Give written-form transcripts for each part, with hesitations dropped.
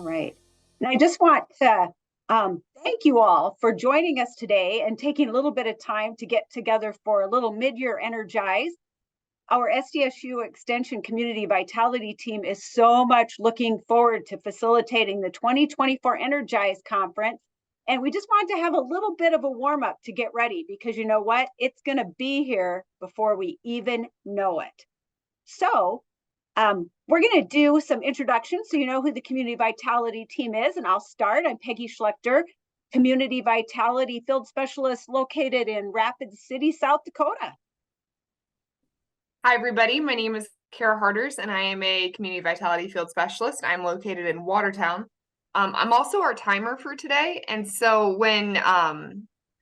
right. And I just want to thank you all for joining us today and taking a little bit of time to get together for a little mid-year Energize. Our SDSU Extension Community Vitality Team is so much looking forward to facilitating the 2024 Energize Conference. And we just wanted to have a little bit of a warm up to get ready because you know what? It's going to be here before we even know it. So we're going to do some introductions so you know who the Community Vitality Team is. And I'll start. I'm Peggy Schlechter, Community Vitality Field Specialist located in Rapid City, South Dakota. Hi, everybody. My name is Kara Harders, and I am a Community Vitality Field Specialist. I'm located in Watertown. I'm also our timer for today, and so when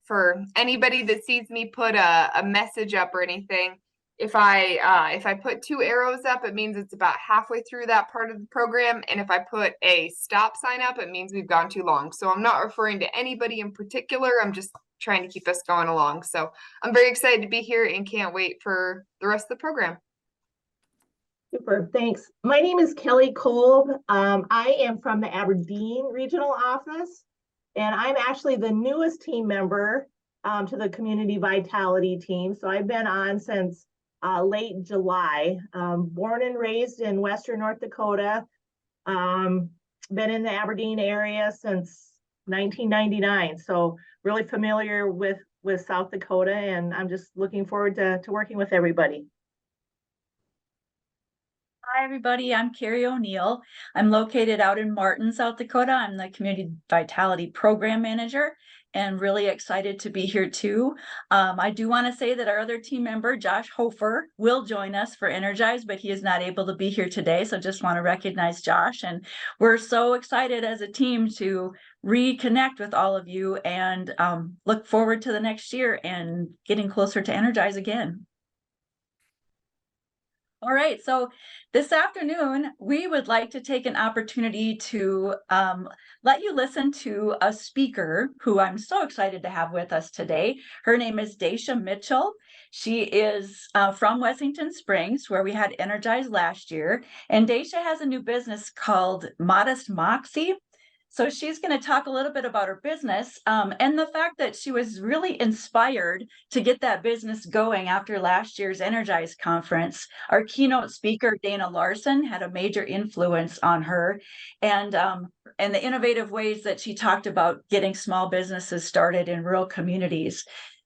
for anybody that sees me put a message up or anything, if I put 2 arrows up, it means it's about halfway through that part of the program, and if I put a stop sign up, it means we've gone too long. So I'm not referring to anybody in particular. I'm just trying to keep us going along. So I'm very excited to be here and can't wait for the rest of the program. Super, thanks. My name is Kelly Kolb. I am from the Aberdeen Regional Office, and I'm actually the newest team member to the Community Vitality Team. So I've been on since late July. Born and raised in Western North Dakota. Been in the Aberdeen area since 1999. So really familiar with South Dakota, and I'm just looking forward to working with everybody. Hi, everybody. I'm Carrie O'Neill. I'm located out in Martin, South Dakota. I'm the Community Vitality Program Manager and really excited to be here too. I do want to say that our other team member, Josh Hofer, will join us for Energize, but he is not able to be here today. So just want to recognize Josh. And we're so excited as a team to reconnect with all of you and look forward to the next year and getting closer to Energize again. All right, so this afternoon, we would like to take an opportunity to let you listen to a speaker who I'm so excited to have with us today. Her name is Daisha Mitchell. She is from Wessington Springs, where we had Energize last year. And Daisha has a new business called Modest Moxie. So she's going to talk a little bit about her business and the fact that she was really inspired to get that business going after last year's Energize conference. Our keynote speaker, Dana Larson, had a major influence on her and the innovative ways that she talked about getting small businesses started in rural communities.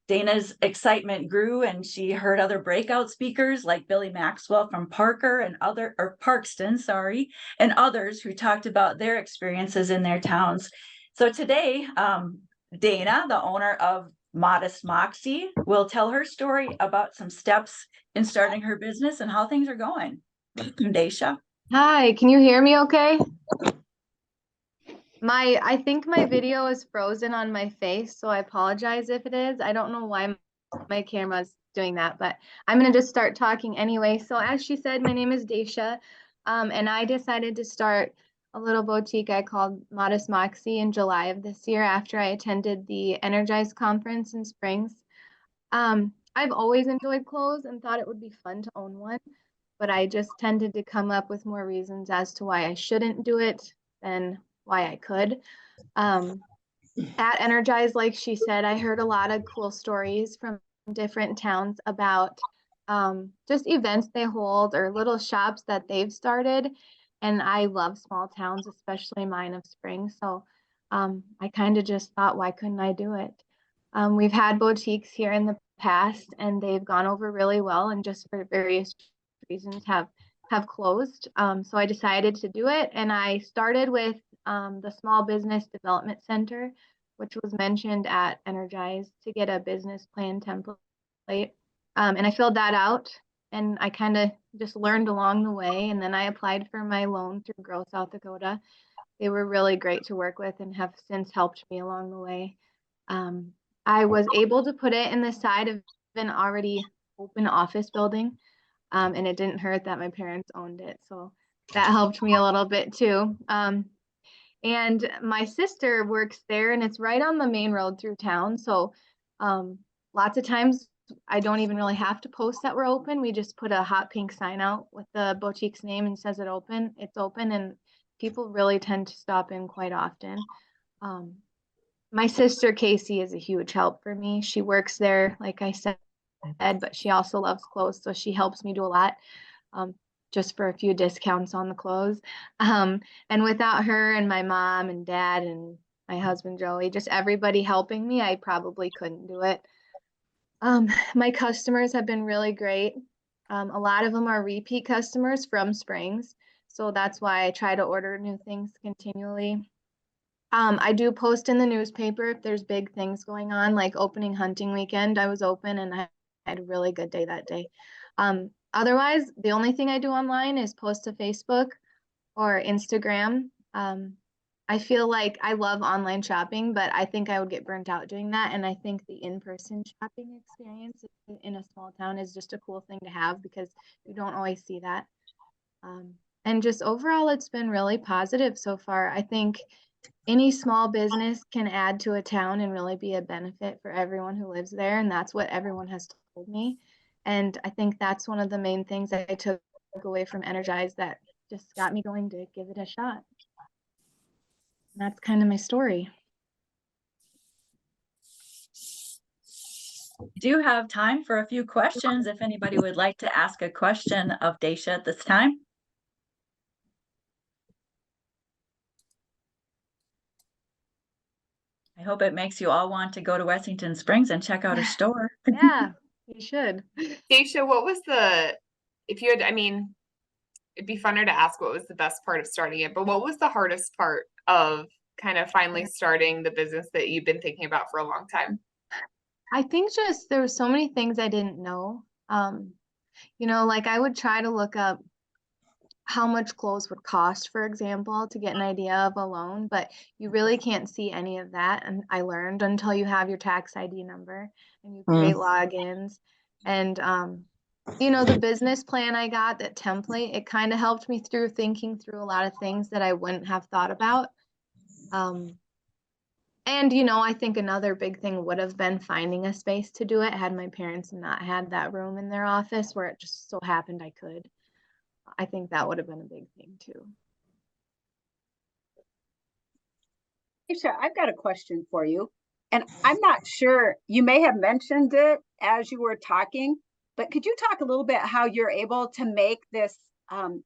Dana's excitement grew and she heard other breakout speakers like Billy Maxwell from Parkston, and others who talked about their experiences in their towns. So today, Dana, the owner of Modest Moxie, will tell her story about some steps in starting her business and how things are going. Daisha. Hi, can you hear me okay? I think my video is frozen on my face, so I apologize if it is. I don't know why my camera's doing that, but I'm going to just start talking anyway. So as she said, my name is Daisha, and I decided to start a little boutique I called Modest Moxie in July of this year after I attended the Energize conference in Springs. I've always enjoyed clothes and thought it would be fun to own one, but I just tended to come up with more reasons as to why I shouldn't do it than why I could. At Energize, like she said, I heard a lot of cool stories from different towns about just events they hold or little shops that they've started. And I love small towns, especially mine of Springs. So I kind of just thought, why couldn't I do it? We've had boutiques here in the past and they've gone over really well and just for various reasons have closed. So I decided to do it. And I started with the Small Business Development Center, which was mentioned at Energize, to get a business plan template. And I filled that out and I kind of just learned along the way. And then I applied for my loan through Grow South Dakota. They were really great to work with and have since helped me along the way. I was able to put it in the side of an already open office building. And it didn't hurt that my parents owned it. So that helped me a little bit too. And my sister works there and it's right on the main road through town. So lots of times I don't even really have to post that we're open. We just put a hot pink sign out with the boutique's name and says it's open, and people really tend to stop in quite often. My sister Casey is a huge help for me. She works there, like I said, but she also loves clothes, so she helps me do a lot, just for a few discounts on the clothes. And without her and my mom and dad and my husband Joey, just everybody helping me, I probably couldn't do it. My customers have been really great. A lot of them are repeat customers from Springs, so that's why I try to order new things continually. I do post in the newspaper if there's big things going on, like opening hunting weekend. I was open and I had a really good day that day. Otherwise, the only thing I do online is post to Facebook or Instagram. I feel like I love online shopping, but I think I would get burnt out doing that. And I think the in-person shopping experience in a small town is just a cool thing to have because you don't always see that. And just overall, it's been really positive so far. I think any small business can add to a town and really be a benefit for everyone who lives there. And that's what everyone has told me. And I think that's one of the main things I took away from Energize that just got me going to give it a shot. And that's kind of my story. We do have time for a few questions if anybody would like to ask a question of Daisha at this time. I hope it makes you all want to go to Wessington Springs and check out a store. Yeah, you should. Daisha, what was if you had, I mean, it'd be funner to ask what was the best part of starting it, but what was the hardest part of kind of finally starting the business that you've been thinking about for a long time? I think just there were so many things I didn't know. Like I would try to look up how much clothes would cost, for example, to get an idea of a loan, but you really can't see any of that. And I learned until you have your tax ID number and you create logins. And, the business plan I got, that template, it kind of helped me through thinking through a lot of things that I wouldn't have thought about. I think another big thing would have been finding a space to do it had my parents not had that room in their office where it just so happened I could. I think that would have been a big thing too. Daisha, I've got a question for you. And I'm not sure, you may have mentioned it as you were talking, but could you talk a little bit how you're able to make this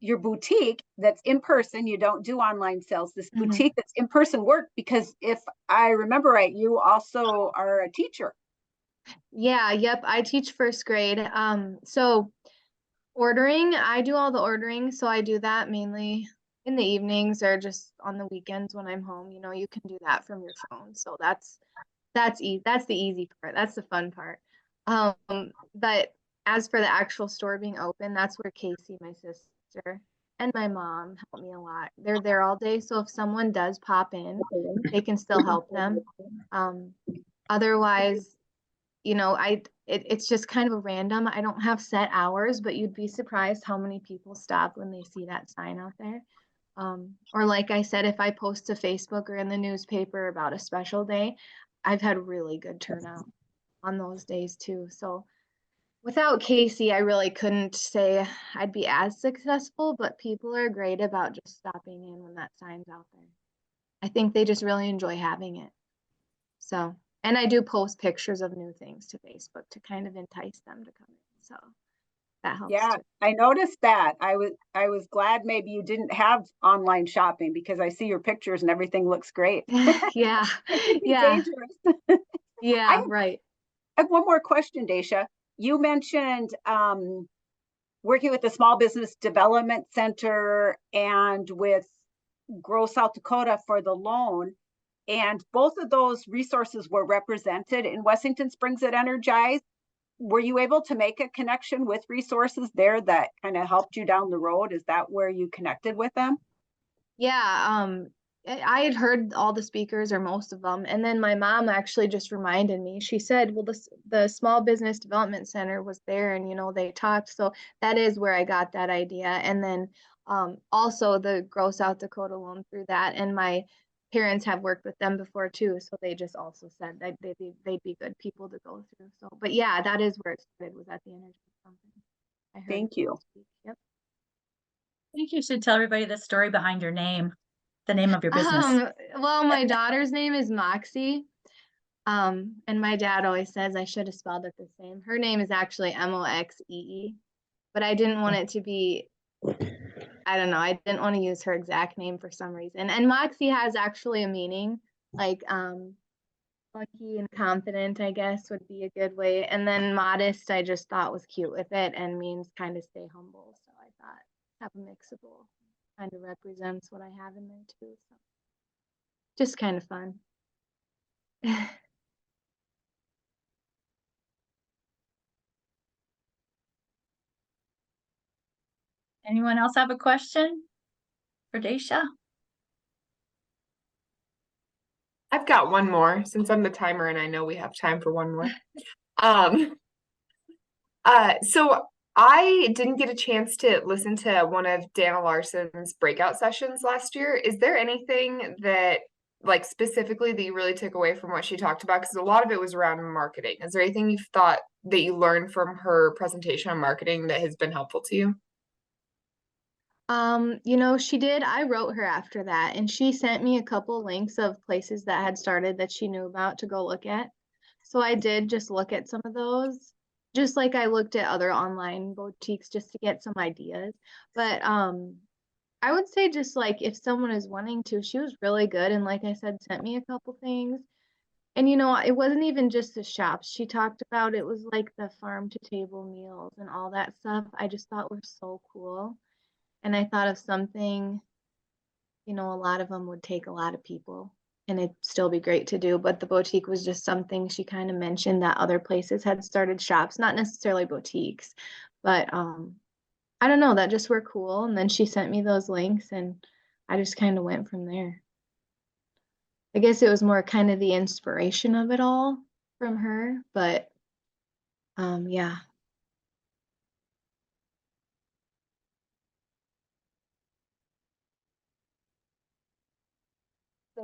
your boutique that's in person, you don't do online sales, this boutique that's in person work? Because if I remember right, you also are a teacher. Yeah, yep. I teach first grade. So ordering, I do all the ordering. So I do that mainly in the evenings or just on the weekends when I'm home. You can do that from your phone. So that's the easy part. That's the fun part. But as for the actual store being open, that's where Casey, my sister, and my mom help me a lot. They're there all day. So if someone does pop in, they can still help them. Otherwise, it's just kind of a random. I don't have set hours, but you'd be surprised how many people stop when they see that sign out there. Or like I said, if I post to Facebook or in the newspaper about a special day, I've had really good turnout on those days too. So without Casey, I really couldn't say I'd be as successful, but people are great about just stopping in when that sign's out there. I think they just really enjoy having it. So, and I do post pictures of new things to Facebook to kind of entice them to come in. So that helps. Yeah, too. I noticed that. I was glad maybe you didn't have online shopping because I see your pictures and everything looks great. Yeah. It could be Yeah. dangerous. Yeah, right. I have one more question, Daisha. You mentioned working with the Small Business Development Center and with Grow South Dakota for the loan. And both of those resources were represented in Wessington Springs at Energize. Were you able to make a connection with resources there that kind of helped you down the road? Is that where you connected with them? Yeah, I had heard all the speakers or most of them, and then my mom actually just reminded me. She said, "Well, the Small Business Development Center was there, and they talked." So that is where I got that idea, and then also the Grow South Dakota loan through that, and my parents have worked with them before too, so they just also said that they'd be good people to go through. So, but yeah, that is where it started, was at the Energy Conference. I heard Thank you. speak. Yep. think you should tell everybody the story behind your name, the name of your business. Well, my daughter's name is Moxie. And my dad always says I should have spelled it the same. Her name is actually Moxee, but I didn't want it to be, I don't know, I didn't want to use her exact name for some reason. And Moxie has actually a meaning, like lucky and confident, I guess would be a good way. And then modest, I just thought was cute with it and means kind of stay humble. So I thought have a mixable kind of represents what I have in there too. So just kind of fun. Anyone else have a question for Daisha? I've got one more since I'm the timer and I know we have time for one more. Um, so I didn't get a chance to listen to one of Dana Larson's breakout sessions last year. Is there anything that, like, specifically that you really took away from what she talked about? Because a lot of it was around marketing. Is there anything you thought that you learned from her presentation on marketing that has been helpful to you? She did. I wrote her after that, and she sent me a couple links of places that had started that she knew about to go look at. So I did just look at some of those, just like I looked at other online boutiques just to get some ideas. But I would say just like if someone is wanting to, she was really good, and like I said, sent me a couple things. And it wasn't even just the shops. She talked about it was like the farm to table meals and all that stuff. I just thought were so cool. And I thought of something, a lot of them would take a lot of people and it'd still be great to do. But the boutique was just something she kind of mentioned that other places had started shops, not necessarily boutiques, but I don't know, that just were cool. And then she sent me those links and I just kind of went from there. I guess it was more kind of the inspiration of it all from her, but yeah.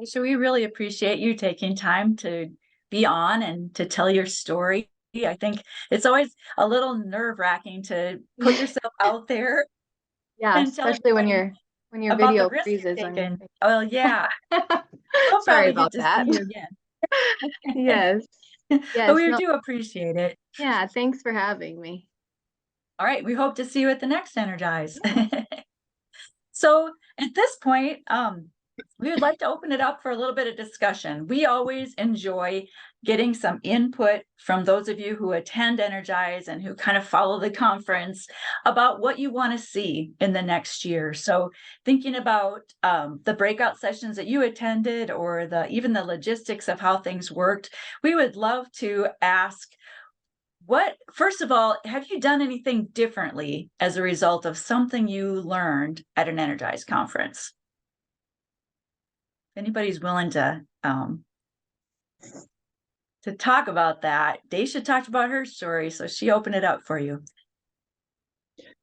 So we really appreciate you taking time to be on and to tell your story. I think it's always a little nerve-wracking to put yourself out there Yeah, and tell especially when everybody your about the video risk you're freezes on your taking. face. Oh yeah, we'll Sorry probably get about to that. see you again. Yes. But Yes. we No, do appreciate it. yeah, thanks for having me. All right, we hope to see you at the next Energize. So at this point, we would like to open it up for a little bit of discussion. We always enjoy getting some input from those of you who attend Energize and who kind of follow the conference about what you want to see in the next year. So thinking about the breakout sessions that you attended or even the logistics of how things worked, we would love to ask, first of all, have you done anything differently as a result of something you learned at an Energize conference? If anybody's willing to talk about that, Daisha talked about her story, so she opened it up for you.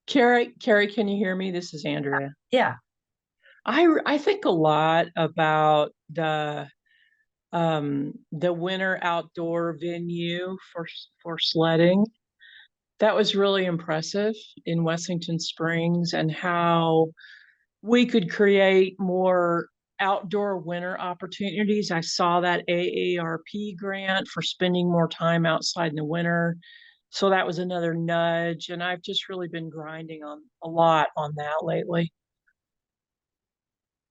Carrie, can you hear me? This is Andrea. Yeah. I think a lot about the winter outdoor venue for sledding. That was really impressive in Wessington Springs, and how we could create more outdoor winter opportunities. I saw that AARP grant for spending more time outside in the winter. So that was another nudge. And I've just really been grinding on a lot on that lately.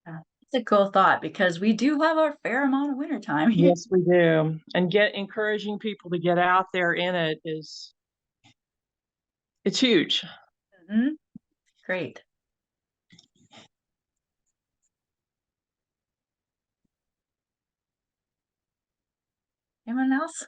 It's a cool thought because we do have a fair amount of winter time. Yes, we do. And encouraging people to get out there in it it's huge. Mm-hmm. Great. Anyone else?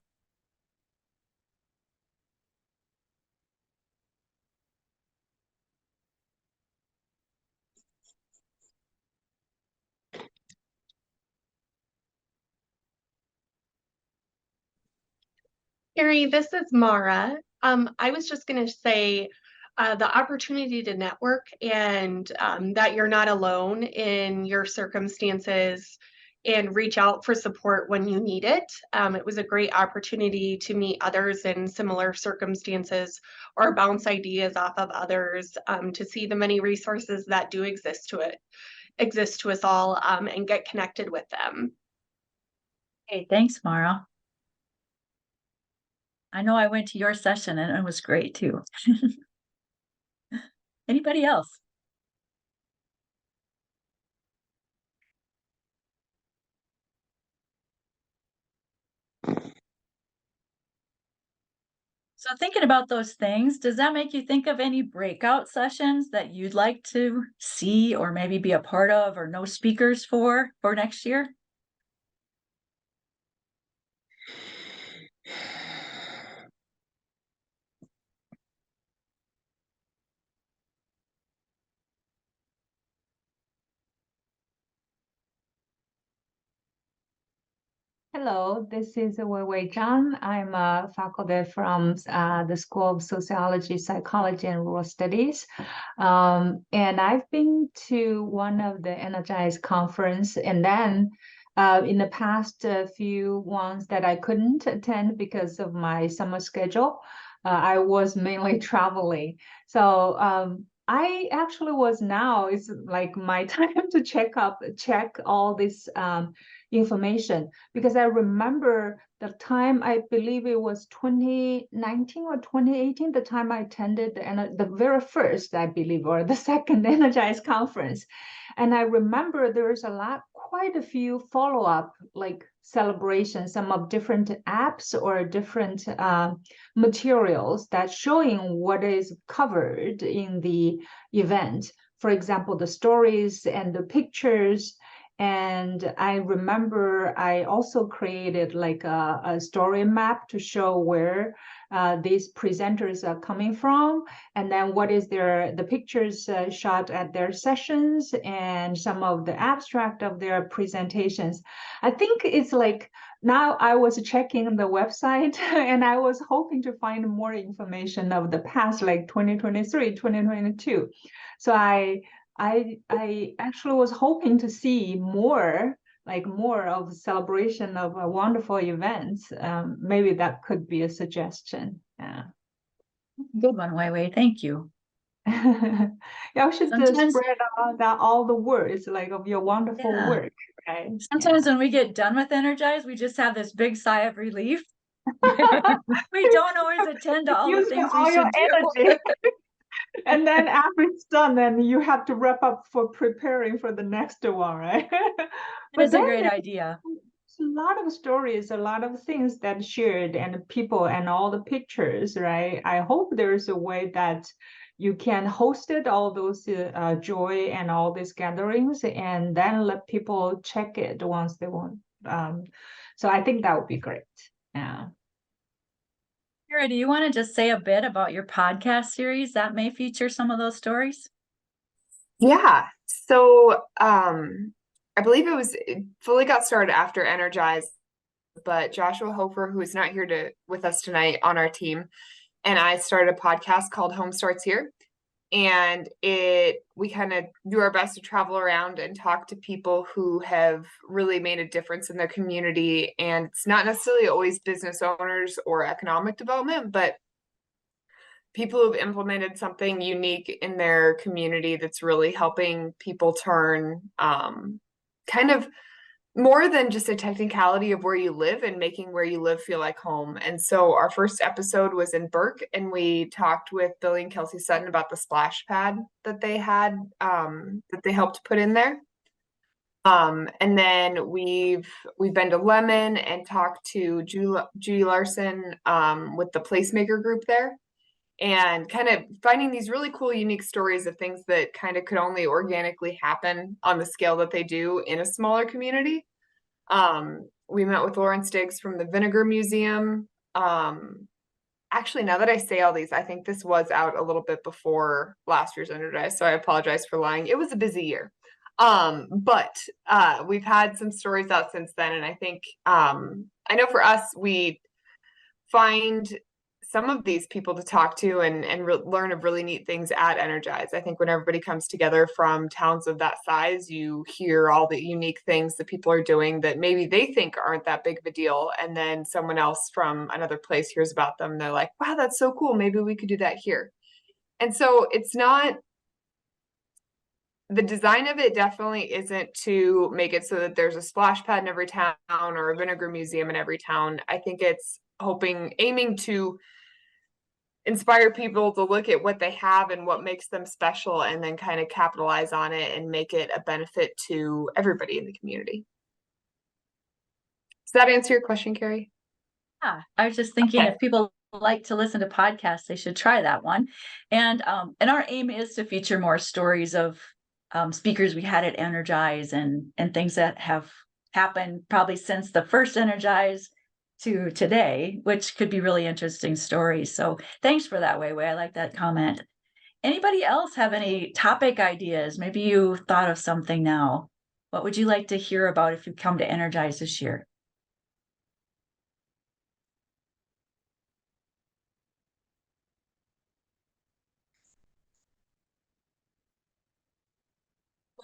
Carrie, this is Mara. I was just going to say the opportunity to network and that you're not alone in your circumstances and reach out for support when you need it. It was a great opportunity to meet others in similar circumstances or bounce ideas off of others, to see the many resources that do exist to us all, and get connected with them. Hey, thanks, Mara. I know I went to your session and it was great too. Anybody else? So thinking about those things, does that make you think of any breakout sessions that you'd like to see or maybe be a part of or know speakers for next year? Hello, this is Wei Zhang. I'm a faculty from the School of Sociology, Psychology, and Rural Studies. And I've been to one of the Energize conference, and then in the past few ones that I couldn't attend because of my summer schedule, I was mainly traveling. So I actually was now, it's like my time to check all this information, because I remember the time, I believe it was 2019 or 2018, the time I attended the very first, I believe, or the second Energize conference. And I remember there's quite a few follow-up like celebrations, some of different apps or different materials that showing what is covered in the event. For example, the stories and the pictures. And I remember I also created like a story map to show where these presenters are coming from, and then what is the pictures shot at their sessions, and some of the abstract of their presentations. I think it's like, now I was checking the website and I was hoping to find more information of the past, like 2023, 2022. So I actually was hoping to see more of celebration of wonderful events. Maybe that could be a suggestion. Yeah. Good one, Wei. Thank you. Yeah, I should Sometimes- spread all the words like of your wonderful Yeah. work, right? Sometimes when we get done with Energize, we just have this big sigh of relief. We don't always attend to all the Use things all we your should do. energy. And then after it's done, then you have to wrap up for preparing for the next one, right? It's a then great there's idea. a lot of stories, a lot of things that shared, and people and all the pictures, right? I hope there's a way that you can host it, all those joy and all these gatherings, and then let people check it once they want. So I think that would be great. Yeah. Kara, do you want to just say a bit about your podcast series that may feature some of those stories? Yeah. So I believe it fully got started after Energize, but Joshua Hofer, who is not here with us tonight on our team, and I started a podcast called Home Starts Here. And we kind of do our best to travel around and talk to people who have really made a difference in their community. And it's not necessarily always business owners or economic development, but people who've implemented something unique in their community that's really helping people turn kind of more than just a technicality of where you live and making where you live feel like home. And so our first episode was in Burke, and we talked with Billy and Kelsey Sutton about the splash pad that they had, that they helped put in there. And then we've been to Lemon and talked to Judy Larson with the Placemaker group there, and kind of finding these really cool, unique stories of things that kind of could only organically happen on the scale that they do in a smaller community. We met with Lauren Stiggs from the Vinegar Museum. Actually, now that I say all these, I think this was out a little bit before last year's Energize, so I apologize for lying. It was a busy year. But we've had some stories out since then, and I think I know for us, we find some of these people to talk to and learn of really neat things at Energize. I think when everybody comes together from towns of that size, you hear all the unique things that people are doing that maybe they think aren't that big of a deal. And then someone else from another place hears about them. They're like, wow, that's so cool. Maybe we could do that here. And so it's not, the design of it definitely isn't to make it so that there's a splash pad in every town or a vinegar museum in every town. I think it's aiming to inspire people to look at what they have and what makes them special, and then kind of capitalize on it and make it a benefit to everybody in the community. Does that answer your question, Carrie? Yeah, I was just thinking Okay. if people like to listen to podcasts, they should try that one. And our aim is to feature more stories of speakers we had at Energize and things that have happened probably since the first Energize to today, which could be really interesting stories. So thanks for that, Wei Wei. I like that comment. Anybody else have any topic ideas? Maybe you thought of something now. What would you like to hear about if you come to Energize this year?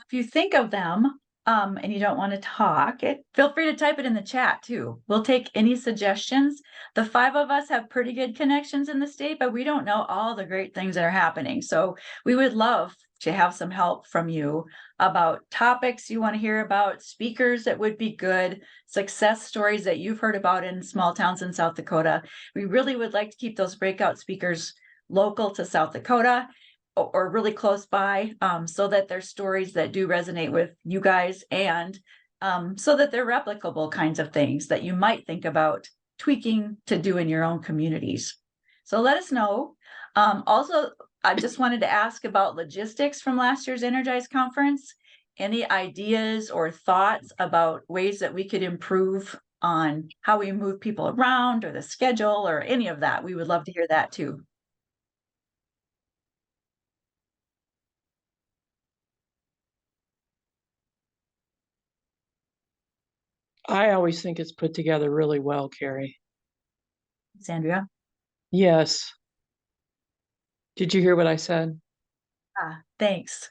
If you think of them, and you don't want to talk, feel free to type it in the chat too. We'll take any suggestions. The 5 of us have pretty good connections in the state, but we don't know all the great things that are happening. So we would love to have some help from you about topics you want to hear about, speakers that would be good, success stories that you've heard about in small towns in South Dakota. We really would like to keep those breakout speakers local to South Dakota or really close by, so that there's stories that do resonate with you guys, and so that they're replicable kinds of things that you might think about tweaking to do in your own communities. So let us know. Also, I just wanted to ask about logistics from last year's Energize conference. Any ideas or thoughts about ways that we could improve on how we move people around or the schedule or any of that? We would love to hear that too. I always think it's put together really well, Carrie. Sandra? Yes. Did you hear what I said? Thanks.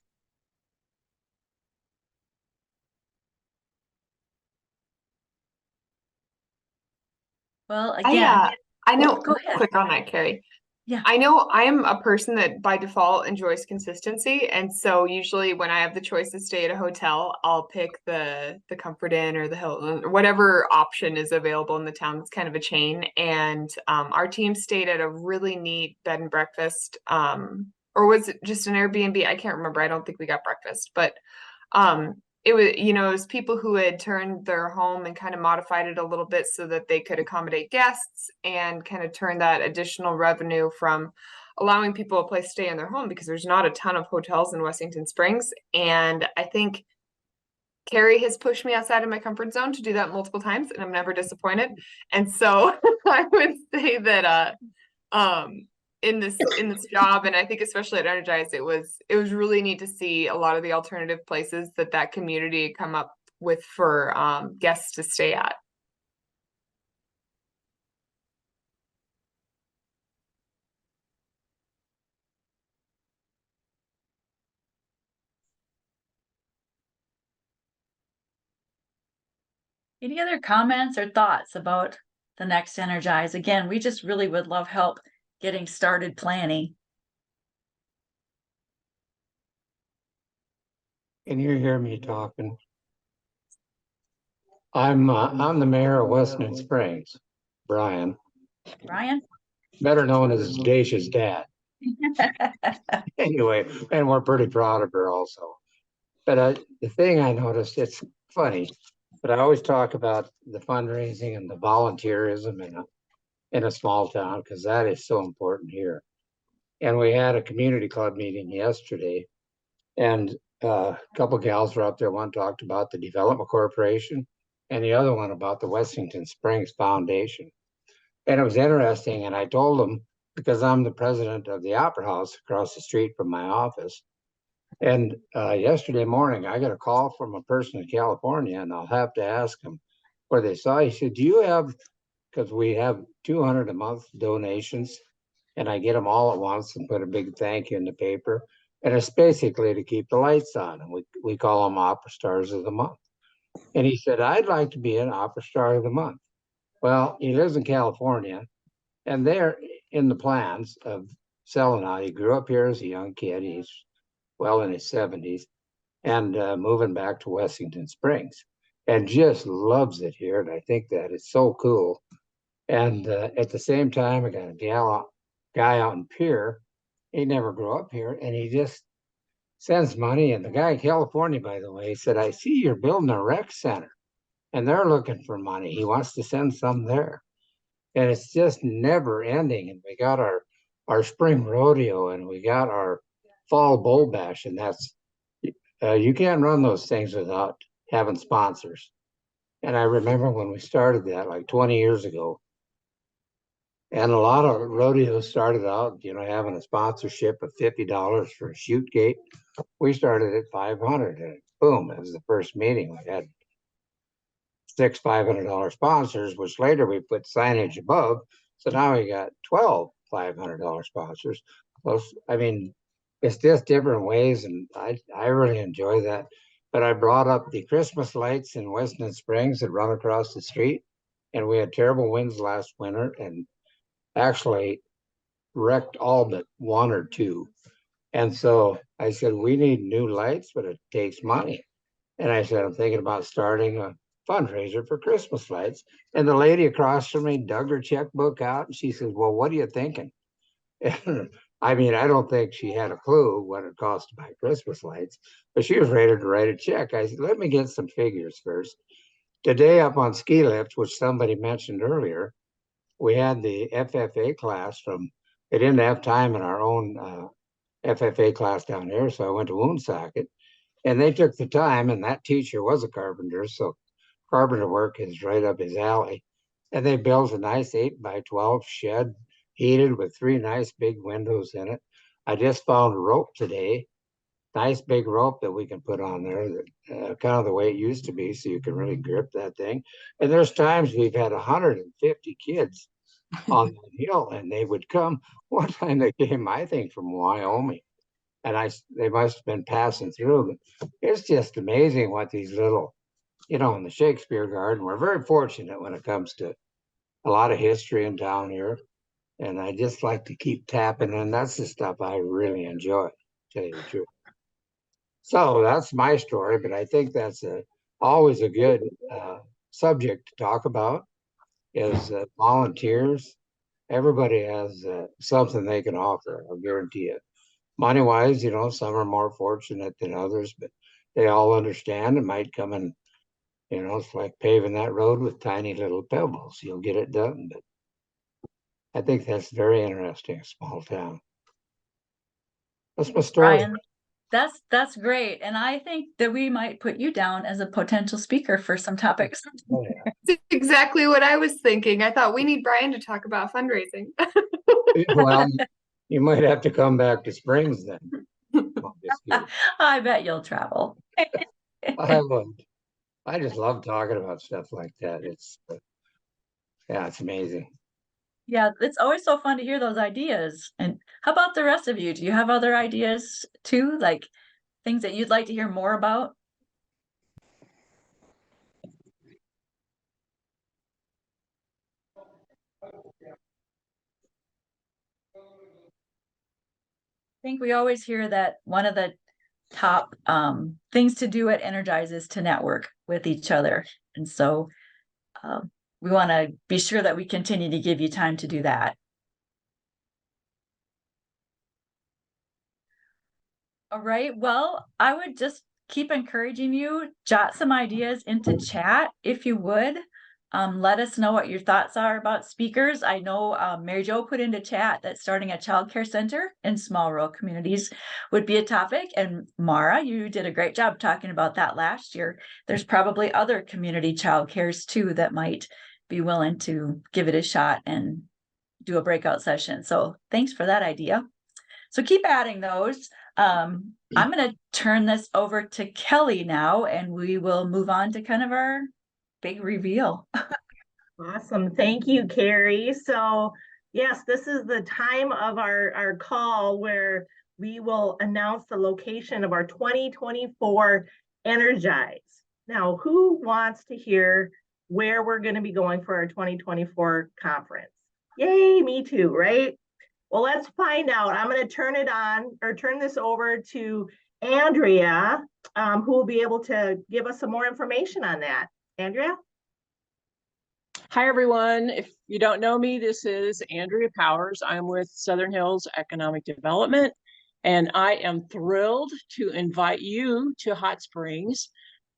Well, again, I know, go real ahead. quick on that, Carrie. Yeah. I know I am a person that by default enjoys consistency. And so usually when I have the choice to stay at a hotel, I'll pick the Comfort Inn or the Hilton or whatever option is available in the town. It's kind of a chain. And our team stayed at a really neat bed and breakfast. Or was it just an Airbnb? I can't remember. I don't think we got breakfast, but it was, it was people who had turned their home and kind of modified it a little bit so that they could accommodate guests and kind of turn that additional revenue from allowing people a place to stay in their home, because there's not a ton of hotels in Wessington Springs. And I think Carrie has pushed me outside of my comfort zone to do that multiple times, and I'm never disappointed. And so I would say that in this job, and I think especially at Energize, it was really neat to see a lot of the alternative places that community come up with for guests to stay at. Any other comments or thoughts about the next Energize? Again, we just really would love help getting started planning. Can you hear me talking? I'm the mayor of Western Springs, Brian, Brian? better known as Dacia's dad. Anyway, and we're pretty proud of her also. But the thing I noticed, it's funny, but I always talk about the fundraising and the volunteerism in a small town, because that is so important here. And we had a community club meeting yesterday, and a couple of gals were up there. One talked about the Development Corporation, and the other one about the Wessington Springs Foundation. And it was interesting. And I told them, because I'm the president of the Opera House across the street from my office. And yesterday morning, I got a call from a person in California, and I'll have to ask him where they saw. He said, do you have, because we have 200 a month donations and I get them all at once and put a big thank you in the paper. And it's basically to keep the lights on. And we call them Opera Stars of the Month. And he said, I'd like to be an Opera Star of the Month. Well, he lives in California, and they're in the plans of selling out. He grew up here as a young kid. He's well in his 70s and moving back to Wessington Springs and just loves it here. And I think that it's so cool. And at the same time, I got a guy out in Pierre. He never grew up here, and he just sends money. And the guy in California, by the way, said, I see you're building a rec center and they're looking for money. He wants to send some there. And it's just never ending. And we got our spring rodeo and we got our fall bull bash. And that's, you can't run those things without having sponsors. And I remember when we started that like 20 years ago, and a lot of rodeos started out, having a sponsorship of $50 for a shoot gate. We started at $500 and boom, it was the first meeting. We had 6 $500 sponsors, which later we put signage above. So now we got 12 $500 sponsors. So, I mean, it's just different ways, and I really enjoy that. But I brought up the Christmas lights in Weston Springs that run across the street, and we had terrible winds last winter and actually wrecked all but 1 or 2. And so I said, we need new lights, but it takes money. And I said, I'm thinking about starting a fundraiser for Christmas lights. And the lady across from me dug her checkbook out and she says, well, what are you thinking? And I mean, I don't think she had a clue what it cost to buy Christmas lights, but she was ready to write a check. I said, let me get some figures first. Today up on ski lift, which somebody mentioned earlier, we had the FFA class they didn't have time in our own FFA class down here. So I went to Woonsocket and they took the time, and that teacher was a carpenter. So carpenter work is right up his alley. And they built a nice 8x12 shed, heated with 3 nice big windows in it. I just found a rope today, nice big rope that we can put on there, that kind of the way it used to be, so you can really grip that thing. And there's times we've had 150 kids on the hill, and they would come. One time they came, I think, from Wyoming, and they must have been passing through. But it's just amazing what these little, in the Shakespeare Garden, we're very fortunate when it comes to a lot of history in town here. And I just like to keep tapping in. That's the stuff I really enjoy, to tell you the truth. So that's my story, but I think that's always a good subject to talk about is volunteers. Everybody has something they can offer, I'll guarantee it. Money-wise, some are more fortunate than others, but they all understand and might come and, it's like paving that road with tiny little pebbles. You'll get it done, but I think that's very interesting, small town. That's my story. Brian, that's great. And I think that we might put you down as a potential speaker for some topics. Oh, yeah. That's exactly what I was thinking. I thought we need Brian to talk about fundraising. Well, you might have to come back to Springs then. I'm just kidding. I bet you'll travel. I would. I just love talking about stuff like that. It's amazing. Yeah, it's always so fun to hear those ideas. And how about the rest of you? Do you have other ideas too? Like things that you'd like to hear more about? I think we always hear that one of the top things to do at Energize is to network with each other. And so we want to be sure that we continue to give you time to do that. All right. Well, I would just keep encouraging you, jot some ideas into chat if you would. Let us know what your thoughts are about speakers. I know Mary Jo put into chat that starting a childcare center in small rural communities would be a topic. And Mara, you did a great job talking about that last year. There's probably other community childcares too that might be willing to give it a shot and do a breakout session. So thanks for that idea. So keep adding those. I'm going to turn this over to Kelly now, and we will move on to kind of our big reveal. Awesome. Thank you, Carrie. So Yes, this is the time of our call where we will announce the location of our 2024 Energize. Now, who wants to hear where we're going to be going for our 2024 conference? Yay, me too, right? Well, let's find out. I'm going to turn this over to Andrea, who will be able to give us some more information on that. Andrea? Hi, everyone. If you don't know me, this is Andrea Powers. I'm with Southern Hills Economic Development, and I am thrilled to invite you to Hot Springs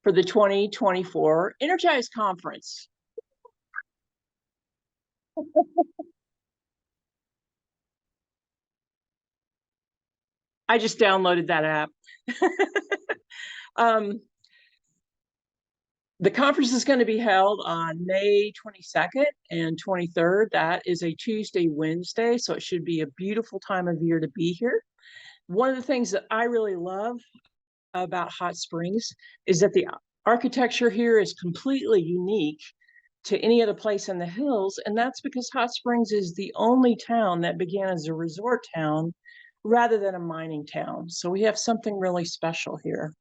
for the 2024 Energize Conference. I just downloaded that app. The conference is going to be held on May 22nd and 23rd. That is a Tuesday, Wednesday, so it should be a beautiful time of year to be here. One of the things that I really love about Hot Springs is that the architecture here is completely unique to any other place in the hills, and that's because Hot Springs is the only town that began as a resort town rather than a mining town. So we have something really special here.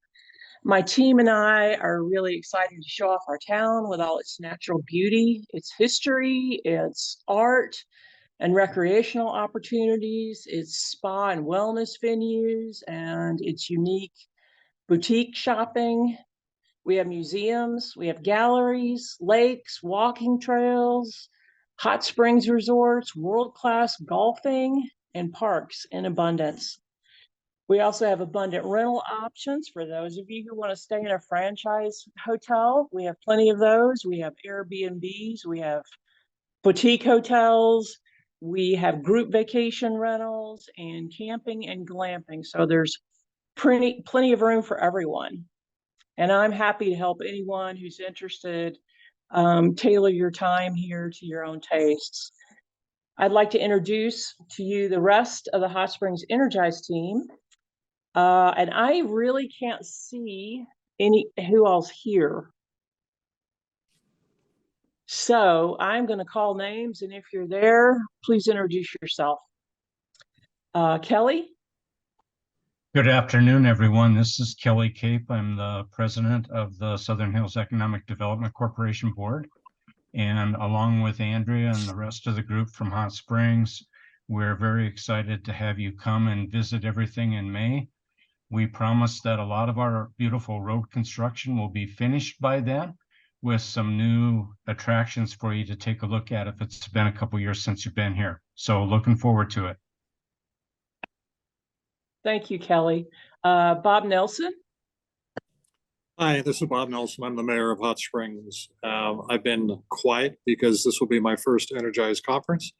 My team and I are really excited to show off our town with all its natural beauty, its history, its art and recreational opportunities, its spa and wellness venues, and its unique boutique shopping. We have museums, we have galleries, lakes, walking trails, hot springs resorts, world-class golfing, and parks in abundance. We also have abundant rental options for those of you who want to stay in a franchise hotel. We have plenty of those. We have Airbnbs, we have boutique hotels, we have group vacation rentals, and camping and glamping. So there's plenty of room for everyone. And I'm happy to help anyone who's interested tailor your time here to your own tastes. I'd like to introduce to you the rest of the Hot Springs Energize team. And I really can't see who else here. So I'm going to call names, and if you're there, please introduce yourself. Kelly? Good afternoon, everyone. This is Kelly Cape. I'm the president of the Southern Hills Economic Development Corporation Board. And along with Andrea and the rest of the group from Hot Springs, we're very excited to have you come and visit everything in May. We promise that a lot of our beautiful road construction will be finished by then, with some new attractions for you to take a look at if it's been a couple years since you've been here. So looking forward to it. Thank you, Kelly. Bob Nelson? Hi, this is Bob Nelson. I'm the mayor of Hot Springs. I've been quiet because this will be my first Energize conference.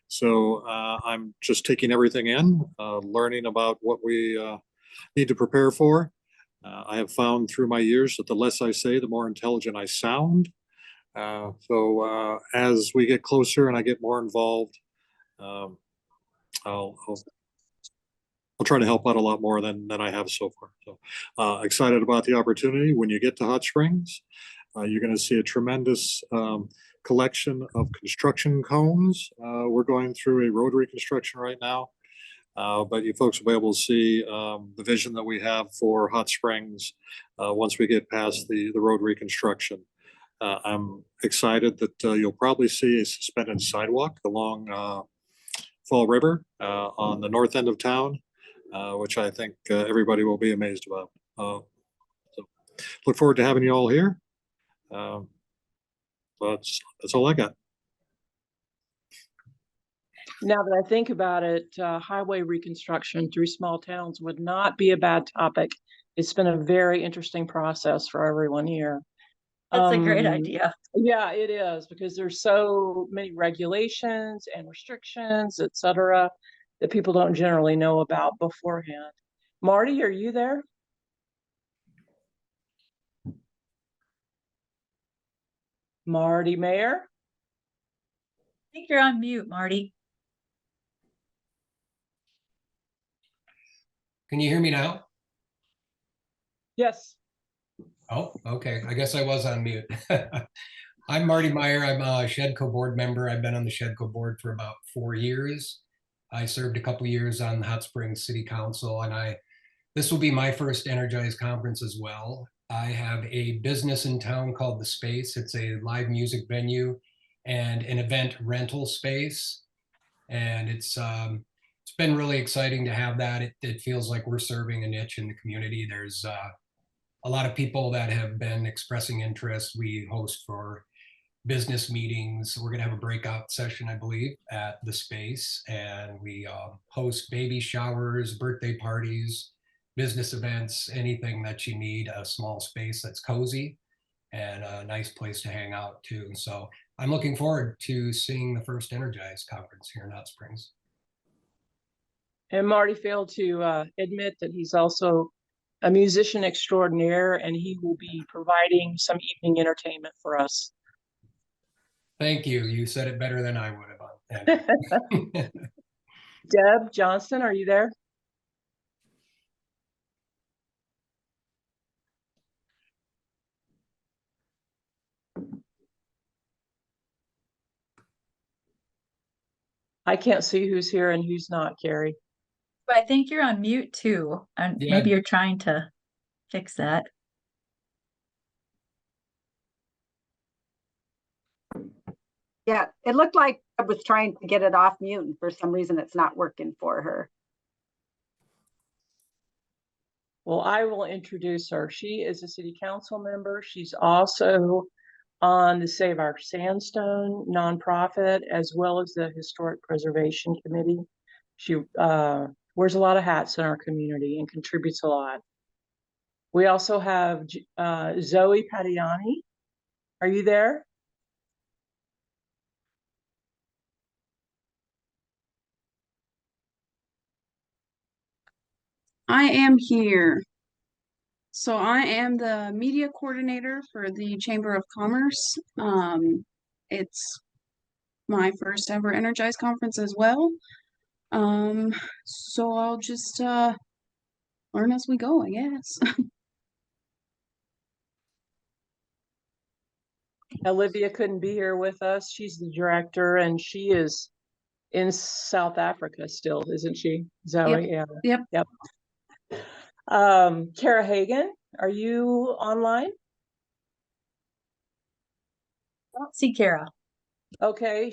So I'm just taking everything in, learning about what we need to prepare for. I have found through my years that the less I say, the more intelligent I sound. So as we get closer and I get more involved, I'll try to help out a lot more than I have so far. So excited about the opportunity. When you get to Hot Springs, you're going to see a tremendous collection of construction cones. We're going through a road reconstruction right now. But you folks will be able to see the vision that we have for Hot Springs once we get past the road reconstruction. I'm excited that you'll probably see a suspended sidewalk along Fall River on the north end of town, which I think everybody will be amazed about. So look forward to having you all here. But that's all I got. Now that I think about it, highway reconstruction through small towns would not be a bad topic. It's been a very interesting process for everyone here. That's a great idea. Yeah, it is, because there's so many regulations and restrictions, et cetera, that people don't generally know about beforehand. Marty, are you there? Marty Mayer? I think you're on mute, Marty. Can you hear me now? Yes. Oh, okay. I guess I was on mute. I'm Marty Meyer. I'm a Shedco board member. I've been on the Shedco board for about 4 years. I served a couple years on the Hot Springs City Council, and this will be my first Energize conference as well. I have a business in town called The Space. It's a live music venue and an event rental space. And it's been really exciting to have that. It feels like we're serving a niche in the community. There's a lot of people that have been expressing interest. We host for business meetings. We're going to have a breakout session, I believe, at the space, and we host baby showers, birthday parties, business events, anything that you need, a small space that's cozy and a nice place to hang out too. So I'm looking forward to seeing the first Energize conference here in Hot Springs. And Marty failed to admit that he's also a musician extraordinaire, and he will be providing some evening entertainment for us. Thank you. You said it better than I would have. Deb Johnson, are you there? I can't see who's here and who's not, Carrie. But I think you're on mute too, and Yeah. maybe you're trying to fix that. Yeah, it looked like I was trying to get it off mute, and for some reason it's not working for her. Well, I will introduce her. She is a city council member. She's also on the Save Our Sandstone nonprofit, as well as the Historic Preservation Committee. She wears a lot of hats in our community and contributes a lot. We also have Zoe Padiani. Are you there? I am here. So I am the media coordinator for the Chamber of Commerce. It's my first ever Energize conference as well. So I'll just learn as we go, I guess. Olivia couldn't be here with us. She's the director, and she is in South Africa still, isn't she, Zoe? Yep. Yeah. Yep. Kara Hagan, are you online? I don't see Kara. Okay,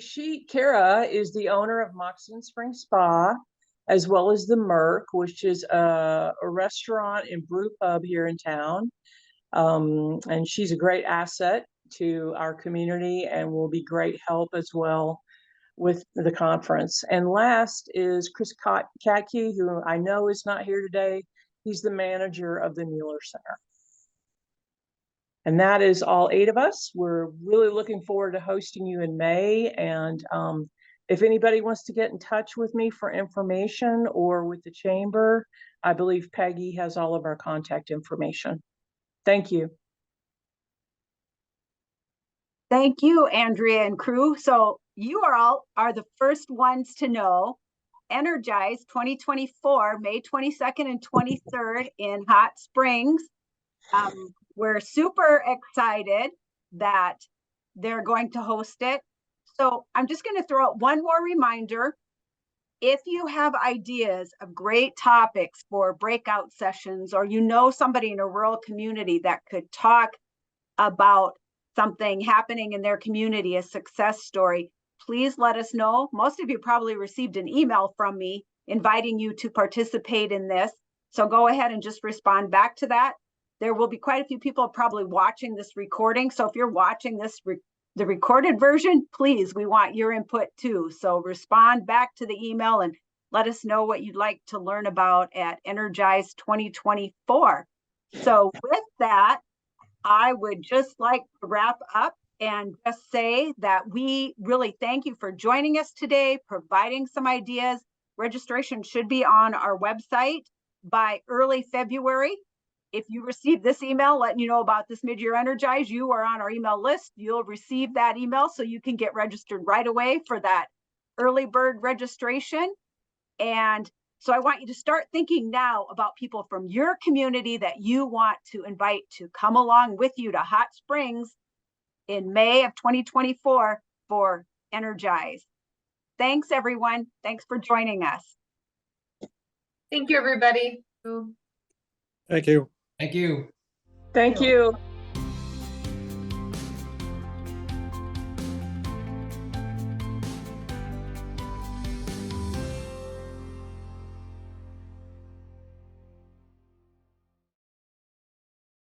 Kara is the owner of Moxon Spring Spa, as well as the Merc, which is a restaurant and brew pub here in town. And she's a great asset to our community and will be great help as well with the conference. And last is Chris Katke, who I know is not here today. He's the manager of the Mueller Center. And that is all 8 of us. We're really looking forward to hosting you in May. And if anybody wants to get in touch with me for information or with the chamber, I believe Peggy has all of our contact information. Thank you. Thank you, Andrea and crew. So you all are the first ones to know Energize 2024, May 22nd and 23rd in Hot Springs. We're super excited that they're going to host it. So I'm just going to throw out one more reminder. If you have ideas of great topics for breakout sessions, or you know somebody in a rural community that could talk about something happening in their community, a success story, please let us know. Most of you probably received an email from me inviting you to participate in this. So go ahead and just respond back to that. There will be quite a few people probably watching this recording. So if you're watching this, the recorded version, please, we want your input too. So respond back to the email and let us know what you'd like to learn about at Energize 2024. So with that, I would just like to wrap up and just say that we really thank you for joining us today, providing some ideas. Registration should be on our website by early February. If you receive this email letting you know about this mid-year Energize, you are on our email list. You'll receive that email so you can get registered right away for that early bird registration. And so I want you to start thinking now about people from your community that you want to invite to come along with you to Hot Springs in May of 2024 for Energize. Thanks, everyone. Thanks for joining us. Thank you, everybody. Thank you. Thank you. Thank you.